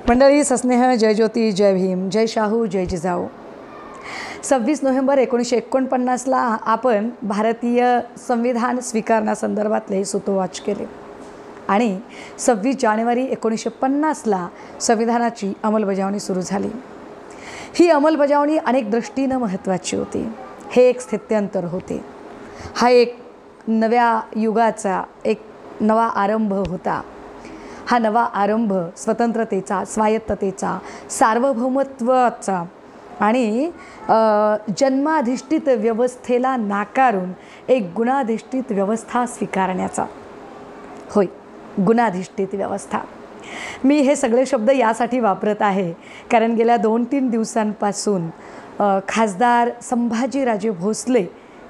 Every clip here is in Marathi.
मंडळी, सस्नेह, जय ज्योती, जय भीम, जय शाहू, जय जिजाऊ. 26 नोव्हेंबर 1949ला आपण भारतीय संविधान स्वीकारण्यासंदर्भातले सूतोवाच केले आणि 26 जानेवारी 1950ला संविधानाची अंमलबजावणी सुरू झाली. ही अंमलबजावणी अनेक दृष्टीनं महत्त्वाची होती. हे एक स्थित्यंतर होते. हा एक नव्या युगाचा एक नवा आरंभ होता. हा नवा आरंभ स्वतंत्रतेचा, स्वायत्ततेचा, सार्वभौमत्वाचा आणि जन्माधिष्ठित व्यवस्थेला नाकारून एक गुणाधिष्ठित व्यवस्था स्वीकारण्याचा. होय, गुणाधिष्ठित व्यवस्था. मी हे सगळे शब्द यासाठी वापरत आहे कारण गेल्या 2-3 दिवसांपासून खासदार संभाजीराजे भोसले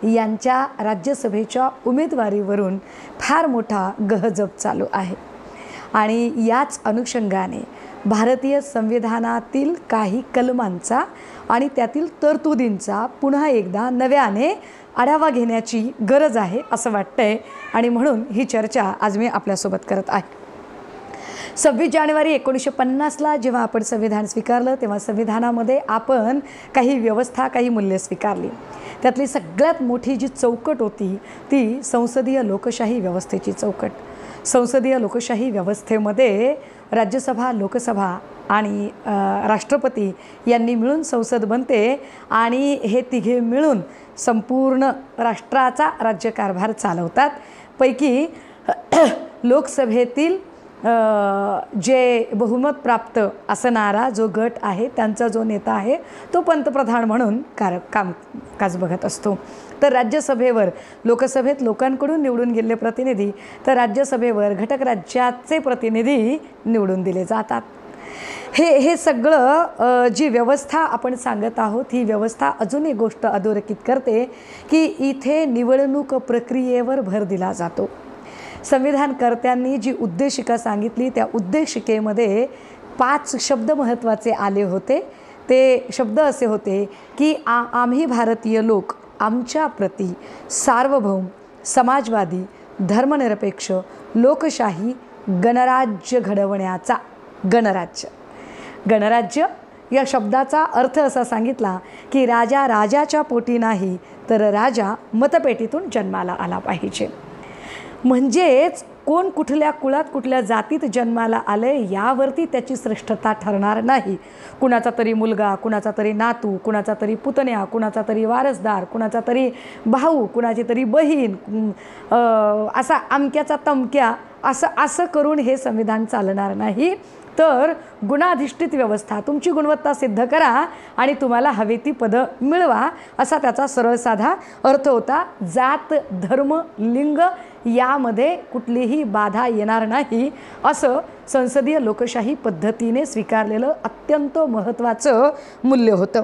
यांच्या राज्यसभेच्या उमेदवारीवरून फार मोठा गहजप चालू आहे आणि याच अनुषंगाने भारतीय संविधानातील काही कलमांचा आणि त्यातील तरतुदींचा पुन्हा एकदा नव्याने आढावा घेण्याची गरज आहे असं वाटतंय आणि म्हणून ही चर्चा आज मी आपल्यासोबत करत आहे. 26 जानेवारी 1950ला जेव्हा आपण संविधान स्वीकारलं तेव्हा संविधानामध्ये आपण काही व्यवस्था, काही मूल्ये स्वीकारली. त्यातली सगळ्यात मोठी जी चौकट होती ती संसदीय लोकशाही व्यवस्थेची चौकट. संसदीय लोकशाही व्यवस्थेमध्ये राज्यसभा, लोकसभा आणि राष्ट्रपती यांनी मिळून संसद बनते आणि हे तिघे मिळून संपूर्ण राष्ट्राचा राज्यकारभार चालवतात. पैकी लोकसभेतील जे बहुमत प्राप्त असणारा जो गट आहे, त्यांचा जो नेता आहे तो पंतप्रधान म्हणून कामकाज बघत असतो. तर राज्यसभेवर, लोकसभेत लोकांकडून निवडून गेलेले प्रतिनिधी, तर राज्यसभेवर घटक राज्याचे प्रतिनिधी निवडून दिले जातात. हे सगळं जी व्यवस्था आपण सांगत आहोत, ही व्यवस्था अजून एक गोष्ट अधोरेखित करते की इथे निवडणूक प्रक्रियेवर भर दिला जातो. संविधानकर्त्यांनी जी उद्देशिका सांगितली त्या उद्देशिकेमध्ये 5 शब्द महत्त्वाचे आले होते. ते शब्द असे होते की आम्ही भारतीय लोक आमच्या प्रती सार्वभौम, समाजवादी, धर्मनिरपेक्ष, लोकशाही, गणराज्य घडवण्याचा. गणराज्य या शब्दाचा अर्थ असा सांगितला की राजा राजाच्या पोटी नाही तर राजा मतपेटीतून जन्माला आला पाहिजे. म्हणजेच कोण कुठल्या कुळात, कुठल्या जातीत जन्माला आले यावरती त्याची श्रेष्ठता ठरणार नाही. कुणाचा तरी मुलगा, कुणाचा तरी नातू, कुणाचा तरी पुतण्या, कुणाचा तरी वारसदार, कुणाचा तरी भाऊ, कुणाची तरी बहीण, असा अमक्याचा तमक्या असं करून हे संविधान चालणार नाही. तर गुणाधिष्ठित व्यवस्था, तुमची गुणवत्ता सिद्ध करा आणि तुम्हाला हवी ती पदं मिळवा, असा त्याचा सरळ साधा अर्थ होता. जात, धर्म, लिंग यामध्ये कुठलीही बाधा येणार नाही असं संसदीय लोकशाही पद्धतीने स्वीकारलेलं अत्यंत महत्त्वाचं मूल्य होतं.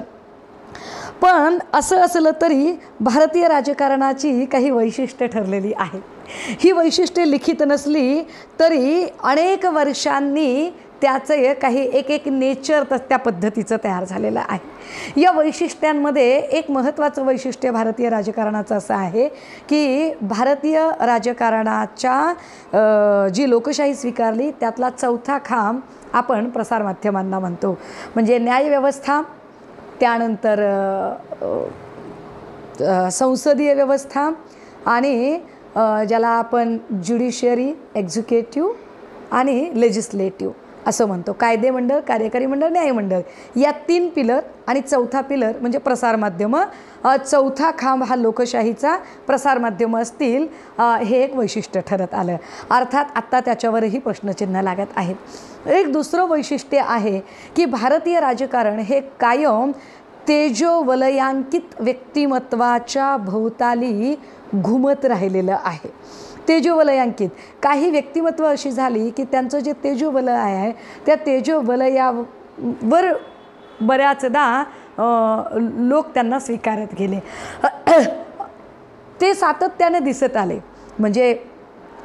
पण असं असलं तरी भारतीय राजकारणाची काही वैशिष्ट्ये ठरलेली आहेत. ही वैशिष्ट्ये लिखित नसली तरी अनेक वर्षांनी त्याचं काही एक नेचर त्या पद्धतीचं तयार झालेलं आहे. या वैशिष्ट्यांमध्ये एक महत्त्वाचं वैशिष्ट्य भारतीय राजकारणाचं असं आहे की भारतीय राजकारणाच्या जी लोकशाही स्वीकारली त्यातला चौथा खांब आपण प्रसारमाध्यमांना म्हणतो. म्हणजे न्यायव्यवस्था, त्यानंतर संसदीय व्यवस्था आणि ज्याला आपण ज्युडिशियरी, एक्झिक्युटिव्ह आणि लेजिस्लेटिव्ह असं म्हणतो. कायदेमंडळ, कार्यकारी मंडळ, न्यायमंडळ या 3 पिलर आणि चौथा पिलर म्हणजे प्रसारमाध्यमं. चौथा खांब हा लोकशाहीचा प्रसारमाध्यमं असतील, हे एक वैशिष्ट्य ठरत आलं. अर्थात आत्ता त्याच्यावरही प्रश्नचिन्ह लागत आहेत. एक दुसरं वैशिष्ट्य आहे की भारतीय राजकारण हे कायम तेजोवलयांकित व्यक्तिमत्वाच्या भोवताली घुमत राहिलेलं आहे. तेजोवलयांकित काही व्यक्तिमत्व अशी झाली की त्यांचं जे तेजोवलय आहे त्या तेजोवलयावर बऱ्याचदा लोक त्यांना स्वीकारत गेले. ते सातत्याने दिसत आले. म्हणजे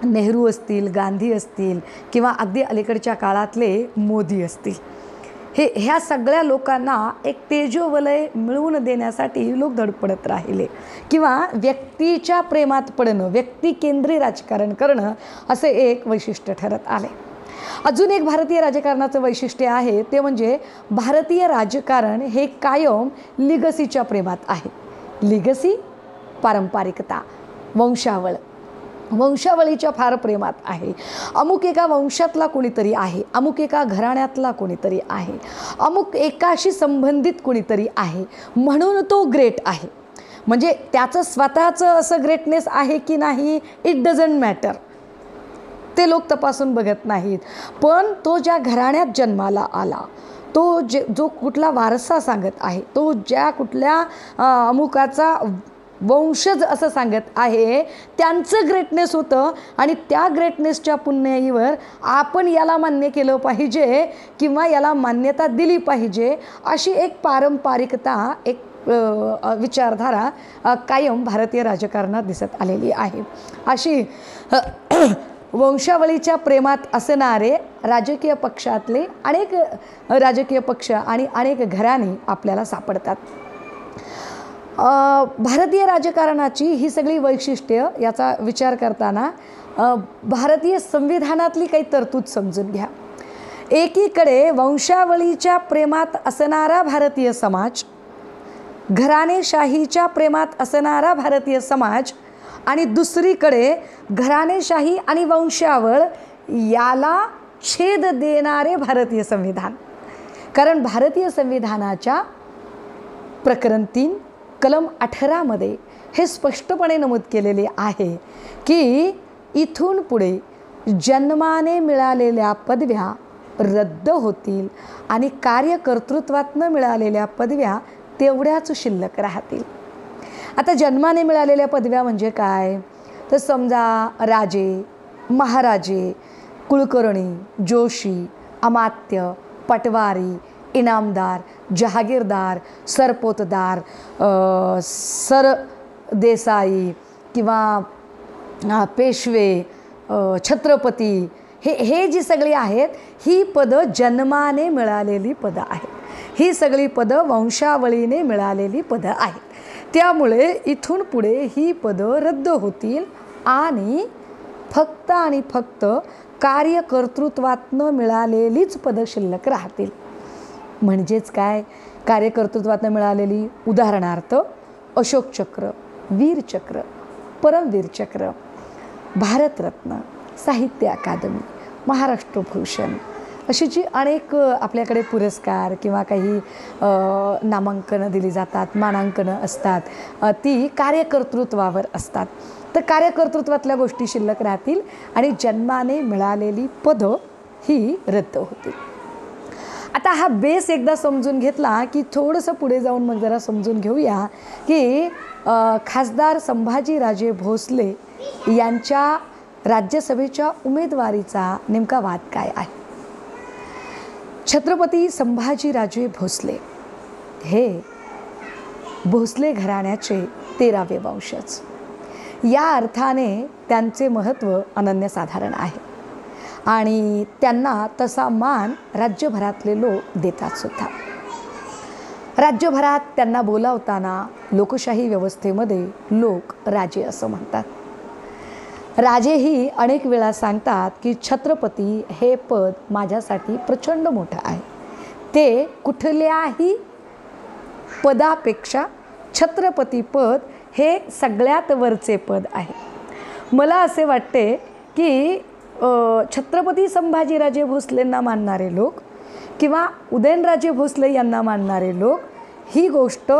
नेहरू असतील, गांधी असतील किंवा अगदी अलीकडच्या काळातले मोदी असतील, ह्या सगळ्या लोकांना एक तेजोवलय मिळवून देण्यासाठी लोक धडपडत राहिले किंवा व्यक्तीच्या प्रेमात पडणं, व्यक्तिकेंद्री राजकारण करणं असे एक वैशिष्ट्य ठरत आले. अजून एक भारतीय राजकारणाचं वैशिष्ट्य आहे ते म्हणजे भारतीय राजकारण हे कायम लिगसीच्या प्रेमात आहे. लिगसी पारंपरिकता, वंशावळीच्या फार प्रेमात आहे. अमुक एका वंशातला कोणीतरी आहे, अमुक एका घराण्यातला कोणीतरी आहे, अमुक एकाशी संबंधित कोणीतरी आहे म्हणून तो ग्रेट आहे. म्हणजे त्याचं स्वतःचं असं ग्रेटनेस आहे की नाही इट डझंट मॅटर, ते लोक तपासून बघत नाहीत. पण तो ज्या घराण्यात जन्माला आला, तो जो कुठला वारसा सांगत आहे, तो ज्या कुठल्या अमुकाचा वंशज असं सांगत आहे, त्यांचं ग्रेटनेस होतं. आणि त्या ग्रेटनेसच्या पुण्याईवर आपण याला मान्य केलं पाहिजे किंवा याला मान्यता दिली पाहिजे, अशी एक पारंपरिकता, एक विचारधारा कायम भारतीय राजकारणात दिसत आलेली आहे. अशी वंशावळीच्या प्रेमात असणारे राजकीय पक्षातले अनेक राजकीय पक्ष आणि अनेक घराणी आपल्याला सापडतात. भारतीय राजकारणाची ही सगळी वैशिष्ट्य याचा विचार करताना भारतीय संविधानातली काही तरतूद समजून घ्या. एकीकडे वंशावळीच्या प्रेमात असणारा भारतीय समाज, घराणेशाहीच्या प्रेमात असणारा भारतीय समाज आणि दुसरीकडे घराणेशाही आणि वंशावळ याला छेद देणारे भारतीय संविधान. कारण भारतीय संविधानाच्या प्रकरण 3 कलम 18 मध्ये हे स्पष्टपणे नमूद केलेले आहे की इथून पुढे जन्माने मिळालेल्या पदव्या रद्द होतील आणि कार्यकर्तृत्वातनं मिळालेल्या पदव्या तेवढ्याच शिल्लक राहतील. आता जन्माने मिळालेल्या पदव्या म्हणजे काय, तर समजा राजे, महाराजे, कुलकर्णी, जोशी, अमात्य, पटवारी, इनामदार, जहागीरदार, सरपोतदार, सरदेसाई किंवा पेशवे, छत्रपती, हे जी सगळी आहेत ही पदं जन्माने मिळालेली पदं आहेत. ही सगळी पदं वंशावळीने मिळालेली पदं आहेत. त्यामुळे इथून पुढे ही पदं रद्द होतील आणि फक्त कार्यकर्तृत्वातनं मिळालेलीच पदं शिल्लक राहतील. म्हणजेच काय, कार्यकर्तृत्वातनं मिळालेली, उदाहरणार्थ अशोक चक्र, वीरचक्र, परमवीर चक्र, भारतरत्न, साहित्य अकादमी, महाराष्ट्र भूषण, अशी जी अनेक आपल्याकडे पुरस्कार किंवा काही नामांकनं दिली जातात, मानांकनं असतात, ती कार्यकर्तृत्वावर असतात. तर कार्यकर्तृत्वातल्या गोष्टी शिल्लक राहतील आणि जन्माने मिळालेली पदं ही रद्द होतील. आता हा बेस एकदा समजून घेतला की थोडंसं पुढे जाऊन मग जरा समजून घेऊया की खासदार संभाजीराजे भोसले यांच्या राज्यसभेच्या उमेदवारीचा नेमका वाद काय आहे. छत्रपती संभाजीराजे भोसले हे भोसले घराण्याचे 13वे वंशज. या अर्थाने त्यांचे महत्त्व अनन्यसाधारण आहे आणि त्यांना तसा मान राज्यभरातले लोक देतात सुद्धा. राज्यभरात त्यांना बोलावताना लोकशाही व्यवस्थेमध्ये लोक राजे असं म्हणतात. राजेही अनेक वेळा सांगतात की छत्रपती हे पद माझ्यासाठी प्रचंड मोठं आहे. ते कुठल्याही पदापेक्षा छत्रपती पद हे सगळ्यात वरचे पद आहे. मला असे वाटते की छत्रपती संभाजीराजे भोसलेंना मानणारे लोक किंवा उदयनराजे भोसले यांना मानणारे लोक ही गोष्ट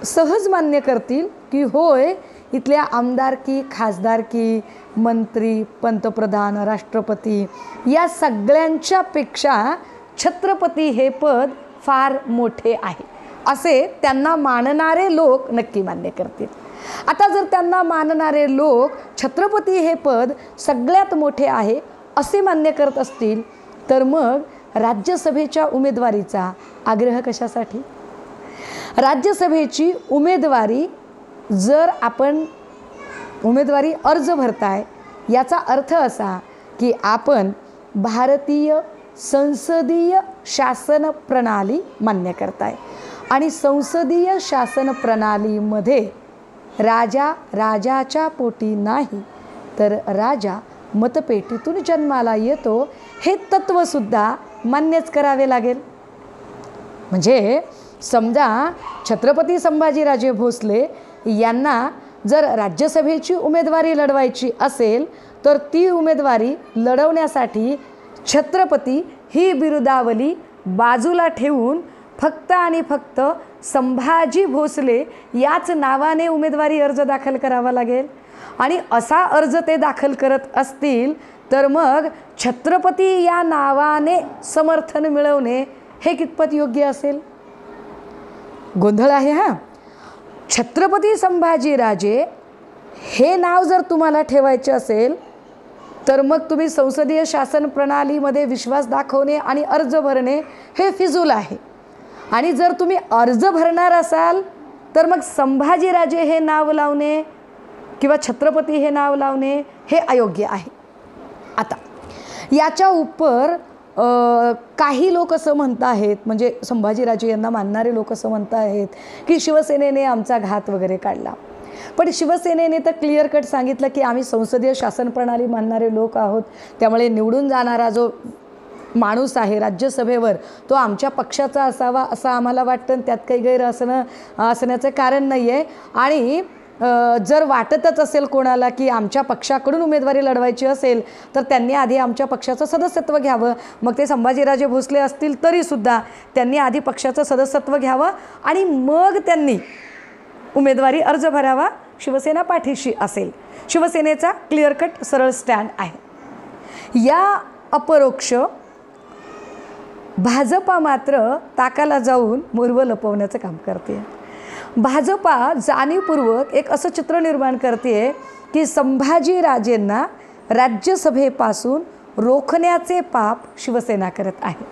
सहज मान्य करतील की होय, इथल्या आमदारकी, खासदारकी, मंत्री, पंतप्रधान, राष्ट्रपती या सगळ्यांच्यापेक्षा छत्रपती हे पद फार मोठे आहे असे त्यांना मानणारे लोक नक्की मान्य करतील. आता जर त्यांना मानणारे लोक छत्रपती हे पद सगळ्यात मोठे आहे असे मान्य करत असतील तर मग राज्यसभेच्या उमेदवारीचा आग्रह कशासाठी. राज्यसभेची उमेदवारी जर आपण उमेदवारी अर्ज भरताय याचा अर्थ असा की आपण भारतीय संसदीय शासन प्रणाली मान्य करताय आणि संसदीय शासन प्रणालीमध्ये राजा राजाच्या पोटी नाही तर राजा मतपेटीतून जन्माला येतो हे तत्त्वसुद्धा मान्यच करावे लागेल. म्हणजे समजा छत्रपती संभाजीराजे भोसले यांना जर राज्यसभेची उमेदवारी लढवायची असेल तर ती उमेदवारी लढवण्यासाठी छत्रपती ही बिरुदावली बाजूला ठेवून फक्त आणि फक्त संभाजी भोसले याच नावाने उमेदवारी अर्ज दाखल करावा लागेल. आणि असा अर्ज ते दाखल करत असतील तर मग छत्रपती या नावाने समर्थन मिळवणे हे कितपत योग्य असेल? गोंधळ आहे हा. छत्रपती संभाजीराजे हे नाव जर तुम्हाला ठेवायचे असेल तर मग तुम्ही संसदीय शासन प्रणालीमध्ये विश्वास दाखवणे आणि अर्ज भरणे हे फिजूल आहे. आणि जर तुम्ही अर्ज भरणार असाल तर मग संभाजीराजे हे नाव लावणे किंवा छत्रपती हे नाव लावणे हे अयोग्य आहे. आता याच्या उपर काही लोक असं म्हणत आहेत, म्हणजे संभाजीराजे यांना मानणारे लोक असं म्हणत आहेत की शिवसेनेने आमचा घात वगैरे काढला. पण शिवसेनेने तर क्लिअर कट सांगितलं की आम्ही संसदीय शासन प्रणाली मानणारे लोक आहोत, त्यामुळे निवडून जाणारा जो माणूस आहे राज्यसभेवर तो आमच्या पक्षाचा असावा असं आम्हाला वाटतं. त्यात काही गैर असण्याचं कारण नाही आहे. आणि जर वाटतच असेल कोणाला की आमच्या पक्षाकडून उमेदवारी लढवायची असेल तर त्यांनी आधी आमच्या पक्षाचं सदस्यत्व घ्यावं. मग ते संभाजीराजे भोसले असतील तरीसुद्धा त्यांनी आधी पक्षाचं सदस्यत्व घ्यावं आणि मग त्यांनी उमेदवारी अर्ज भरावा. शिवसेना पाठीशी असेल. शिवसेनेचा क्लिअर कट सरळ स्टँड आहे. या अपरोक्ष भाजपा मात्र ताकाला जाऊन मुर्व लपवण्याचं काम करते. भाजपा जाणीवपूर्वक एक असं चित्र निर्माण करते की संभाजीराजेंना राज्यसभेपासून रोखण्याचे पाप शिवसेना करत आहे.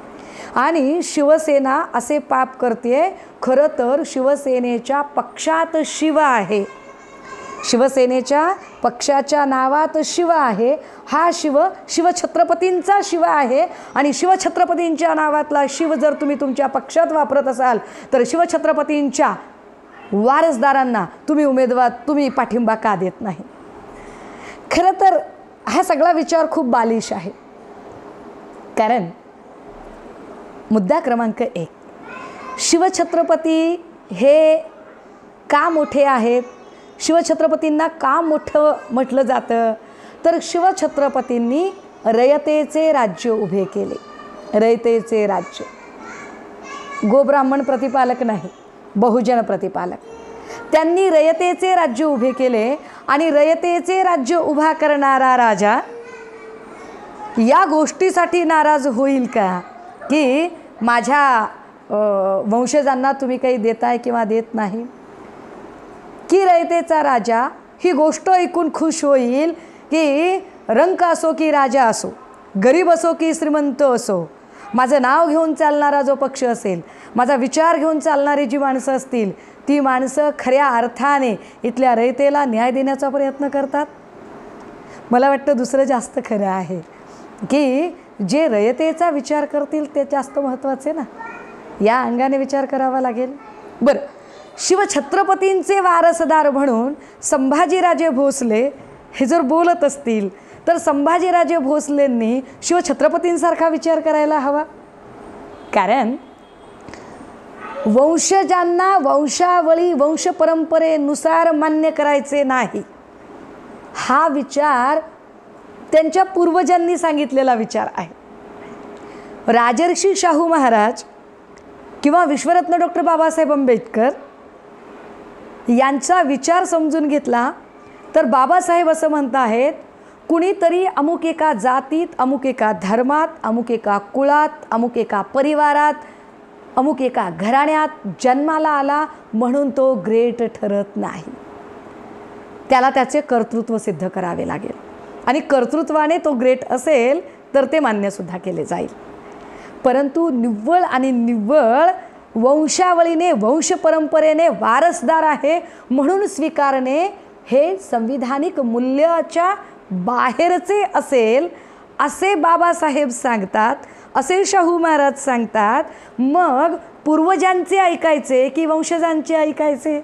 आणि शिवसेना असे पाप करते, खरं तर शिवसेनेच्या पक्षात शिव आहे. शिवसेनेच्या पक्षाच्या नावात शिव आहे. हा शिवछत्रपतींचा शिव आहे. आणि शिवछत्रपतींच्या नावातला शिव जर तुम्ही तुमच्या पक्षात वापरत असाल तर शिवछत्रपतींच्या वारसदारांना तुम्ही पाठिंबा का देत नाही? खरं तर हा सगळा विचार खूप बालिश आहे. कारण मुद्दा क्रमांक 1, शिवछत्रपती हे का मोठे आहेत? शिवछत्रपतींना का मोठं म्हटलं जातं? तर शिवछत्रपतींनी रयतेचे राज्य उभे केले. रयतेचे राज्य, गोब्राह्मण प्रतिपालक नाही, बहुजन प्रतिपालक. त्यांनी रयतेचे राज्य उभे केले. आणि रयतेचे राज्य उभा करणारा राजा या गोष्टीसाठी नाराज होईल का की माझ्या वंशजांना तुम्ही काही देताय किंवा देत नाही? की रयतेचा राजा ही गोष्ट ऐकून खुश होईल की रंक असो की राजा असो, गरीब असो की श्रीमंत असो, माझं नाव घेऊन चालणारा जो पक्ष असेल, माझा विचार घेऊन चालणारी जी माणसं असतील ती माणसं खऱ्या अर्थाने इथल्या रयतेला न्याय देण्याचा प्रयत्न करतात? मला वाटतं दुसरं जास्त खरं आहे की जे रयतेचा विचार करतील ते जास्त महत्त्वाचे ना. या अंगाने विचार करावा लागेल. बरं, शिवछत्रपतींचे वारसदार म्हणून संभाजीराजे भोसले हे जर बोलत असतील तर संभाजीराजे भोसलेंनी शिवछत्रपतींसारखा विचार करायला हवा. कारण वंशजांना वंशावळी वंशपरंपरेनुसार मान्य करायचे नाही हा विचार त्यांच्या पूर्वजांनी सांगितलेला विचार आहे. राजर्षी शाहू महाराज किंवा विश्वरत्न डॉक्टर बाबासाहेब आंबेडकर यांचा विचार समजून घेतला तर बाबासाहेब असं म्हणत आहेत, कुणीतरी अमुक एका जातीत, अमुक एका धर्मात, अमुक एका कुळात, अमुक एका परिवारात, अमुक एका घराण्यात जन्माला आला म्हणून तो ग्रेट ठरत नाही. त्याला त्याचे कर्तृत्व सिद्ध करावे लागेल. आणि कर्तृत्वाने तो ग्रेट असेल तर ते मान्यसुद्धा केले जाईल. परंतु निव्वळ आणि निव्वळ वंशावळीने वंशपरंपरेने वारसदार आहे म्हणून स्वीकारणे हे संविधानिक मूल्याच्या बाहेरचे असेल असे बाबासाहेब सांगतात, असे शाहू महाराज सांगतात. मग पूर्वजांचे ऐकायचे की वंशजांचे ऐकायचे?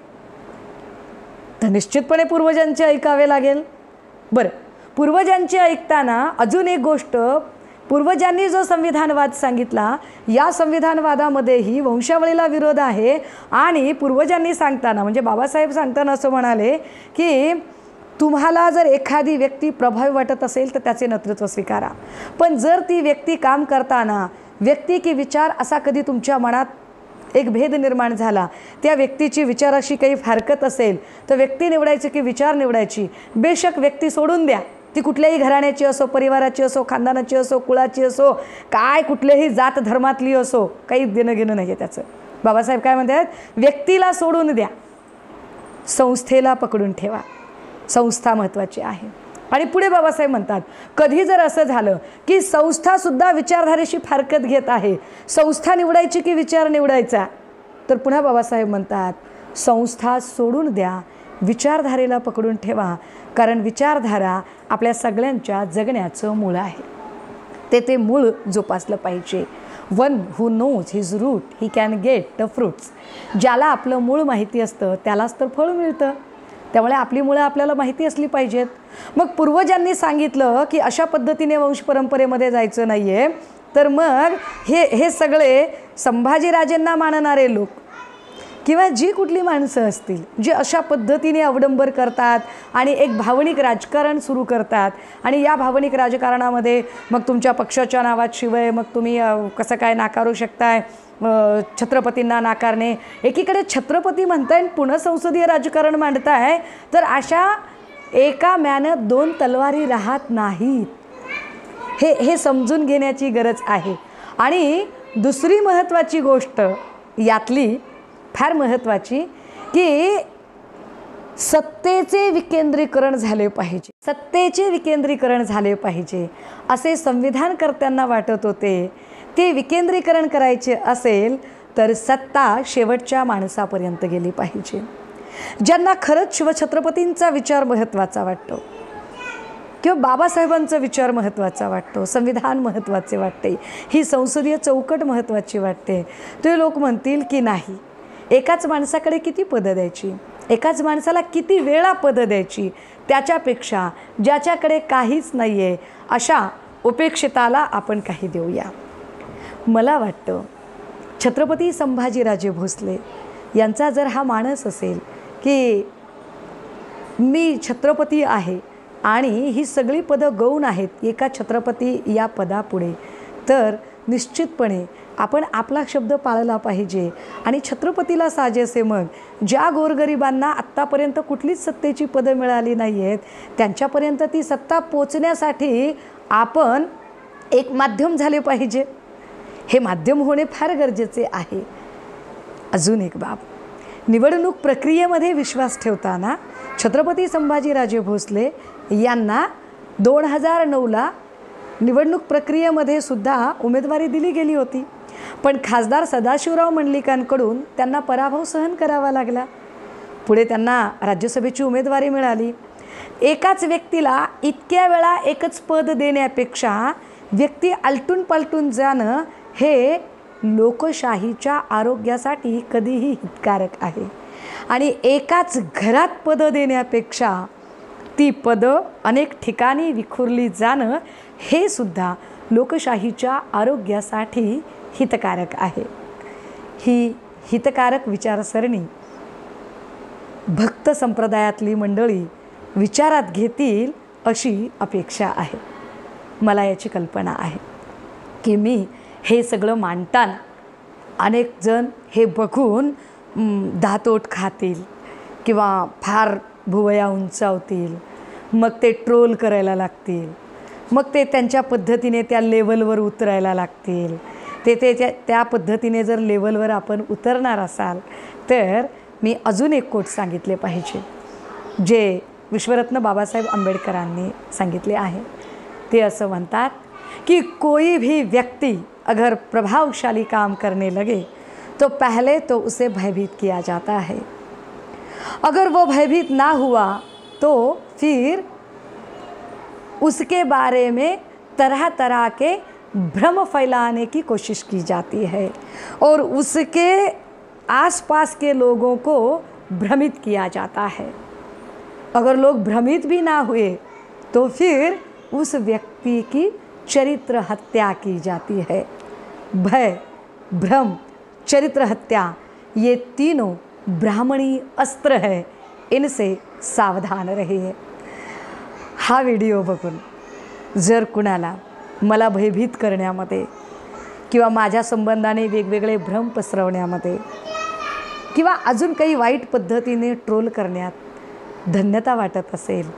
तर निश्चितपणे पूर्वजांचे ऐकावे लागेल. बरं, पूर्वजांची ऐकताना अजून एक गोष्ट, पूर्वजांनी जो संविधानवाद सांगितला, या संविधानवादामध्येही वंशावळीला विरोध आहे. आणि पूर्वजांनी सांगताना म्हणजे बाबासाहेब सांगताना असं म्हणाले की तुम्हाला जर एखादी व्यक्ती प्रभावी वाटत असेल तर त्याचे नेतृत्व स्वीकारा, पण जर ती व्यक्ती काम करताना व्यक्ती की विचार असा कधी तुमच्या मनात एक भेद निर्माण झाला, त्या व्यक्तीची विचाराशी काही हरकत असेल तर व्यक्ती निवडायची की विचार निवडायची, बेशक व्यक्ती सोडून द्या, ती कुठल्याही घराण्याची असो, परिवाराची असो, खानदानाची असो, कुळाची असो, काय कुठल्याही जात धर्मातली असो, काही देणं घेणं नाही आहे त्याचं. बाबासाहेब काय म्हणतात, व्यक्तीला सोडून द्या, संस्थेला पकडून ठेवा, संस्था महत्त्वाची आहे. आणि पुढे बाबासाहेब म्हणतात, कधी जर असं झालं की संस्थासुद्धा विचारधारेशी फारकत घेत आहे, संस्था निवडायची की विचार निवडायचा, तर पुन्हा बाबासाहेब म्हणतात, संस्था सोडून द्या, विचारधारेला पकडून ठेवा, कारण विचारधारा आपल्या सगळ्यांच्या जगण्याचं मूळ आहे. ते मूळ जोपासलं पाहिजे. One who knows his root he can get the fruits. ज्याला आपलं मूळ माहिती असतं त्यालाच तर फळ मिळतं. त्यामुळे आपली मुळं आपल्याला माहिती असली पाहिजेत. मग पूर्वजांनी सांगितलं की अशा पद्धतीने वंश परंपरेमध्ये जायचं नाही आहे, तर मग हे सगळे संभाजीराजेंना मानणारे लोक किंवा जी कुठली माणसं असतील जी अशा पद्धतीने अवडंबर करतात आणि एक भावनिक राजकारण सुरू करतात, आणि या भावनिक राजकारणामध्ये मग तुमच्या पक्षाच्या नावात शिवाय मग तुम्ही कसं काय नाकारू शकताय, छत्रपतींना नाकारणे, एकीकडे छत्रपती म्हणताय पुन्हा संसदीय राजकारण मांडताय, तर अशा एका म्यानं दोन तलवारी राहत नाहीत. हे समजून घेण्याची गरज आहे. आणि दुसरी महत्त्वाची गोष्ट यातली फार महत्त्वाची की सत्तेचे विकेंद्रीकरण झाले पाहिजे, सत्तेचे विकेंद्रीकरण झाले पाहिजे असे संविधानकर्त्यांना वाटत होते. ते विकेंद्रीकरण करायचे असेल तर सत्ता शेवटच्या माणसापर्यंत गेली पाहिजे. ज्यांना खरंच शिवछत्रपतींचा विचार महत्त्वाचा वाटतो किंवा बाबासाहेबांचा विचार महत्त्वाचा वाटतो, संविधान महत्त्वाचे वाटते, ही संसदीय चौकट महत्त्वाची वाटते, ते लोक म्हणतील की नाही, एकाच माणसाकडे किती पदं द्यायची, एकाच माणसाला किती वेळा पदं द्यायची, त्याच्यापेक्षा ज्याच्याकडे काहीच नाही आहे अशा उपेक्षिताला आपण काही देऊया. मला वाटतं छत्रपती संभाजीराजे भोसले यांचा जर हा मानस असेल की मी छत्रपती आहे आणि ही सगळी पदं गौण आहेत एका छत्रपती या पदापुढे, तर निश्चितपणे आपण आपला शब्द पाळला पाहिजे. आणि छत्रपतीला साजेसे मग ज्या गोरगरिबांना आत्तापर्यंत कुठलीच सत्तेची पदं मिळाली नाही आहेत त्यांच्यापर्यंत ती सत्ता पोचण्यासाठी आपण एक माध्यम झाले पाहिजे. हे माध्यम होणे फार गरजेचे आहे. अजून एक बाब, निवडणूक प्रक्रियेमध्ये विश्वास ठेवताना छत्रपती संभाजीराजे भोसले यांना 2009ला निवडणूक प्रक्रियेमध्ये सुद्धा उमेदवारी दिली गेली होती, पण खासदार सदाशिवराव मंडलिकांकडून त्यांना पराभव सहन करावा लागला. पुढे त्यांना राज्यसभेची उमेदवारी मिळाली. एकाच व्यक्तीला इतक्या वेळा एकच पद देण्यापेक्षा व्यक्ती आलटून पालटून जाणं हे लोकशाहीच्या आरोग्यासाठी कधीही हितकारक आहे. आणि एकाच घरात पदं देण्यापेक्षा ती पदं अनेक ठिकाणी विखुरली जाणं हे सुद्धा लोकशाहीच्या आरोग्यासाठी हितकारक आहे. ही हितकारक विचारसरणी भक्त संप्रदायातली मंडळी विचारात घेतील अशी अपेक्षा आहे. मला याची कल्पना आहे की मी हे सगळं मांडताना अनेक जण हे बघून दातोट खातील किंवा फार भुवया उंचावतील, मग ते ट्रोल करायला लागतील, मग ते त्यांच्या पद्धतीने त्या लेवलवर उतरायला लागतील. त्या पद्धतीने जर लेवलवर आपण उतरणार असाल तर मी अजून एक कोट सांगितले पाहिजे जे विश्वरत्न बाबासाहेब आंबेडकरांनी सांगितले आहे. ते असं म्हणतात कि कोई भी व्यक्ति अगर प्रभावशाली काम करने लगे तो पहले तो उसे भयभीत किया जाता है, अगर वो भयभीत ना हुआ तो फिर उसके बारे में तरह तरह के भ्रम फैलाने की कोशिश की जाती है और उसके आसपास के लोगों को भ्रमित किया जाता है. अगर लोग भ्रमित भी ना हुए तो फिर उस व्यक्ति की चरित्र हत्या की जाती है। भय, भ्रम, चरित्र हत्या ये तीनों ब्राह्मणी अस्त्र है, इनसे सावधान रहिए। हा व्हिडिओ बघून जर कुणाला मला भयभीत करण्यामध्ये किंवा माझ्या संबंधाने वेगवेगळे भ्रम पसरवण्यामध्ये किंवा अजून काही वाईट पद्धतीने ट्रोल करण्यात धन्यता वाटत असेल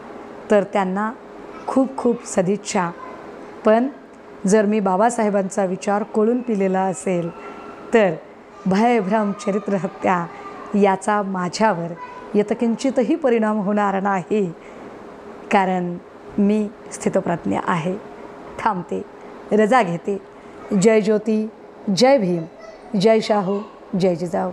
तर त्यांना खूप खूप सदिच्छा। पण जर मी बाबासाहेबांचा विचार कोळून पिलेला असेल तर भय, भ्रम, चरित्र हत्या याचा माझ्यावर यत्किंचितही परिणाम होणार नाही, कारण मी स्थितप्रज्ञ आहे। थांबते, रजा घेते। जय ज्योती, जय भीम, जय शाहू, जय जिजाऊ।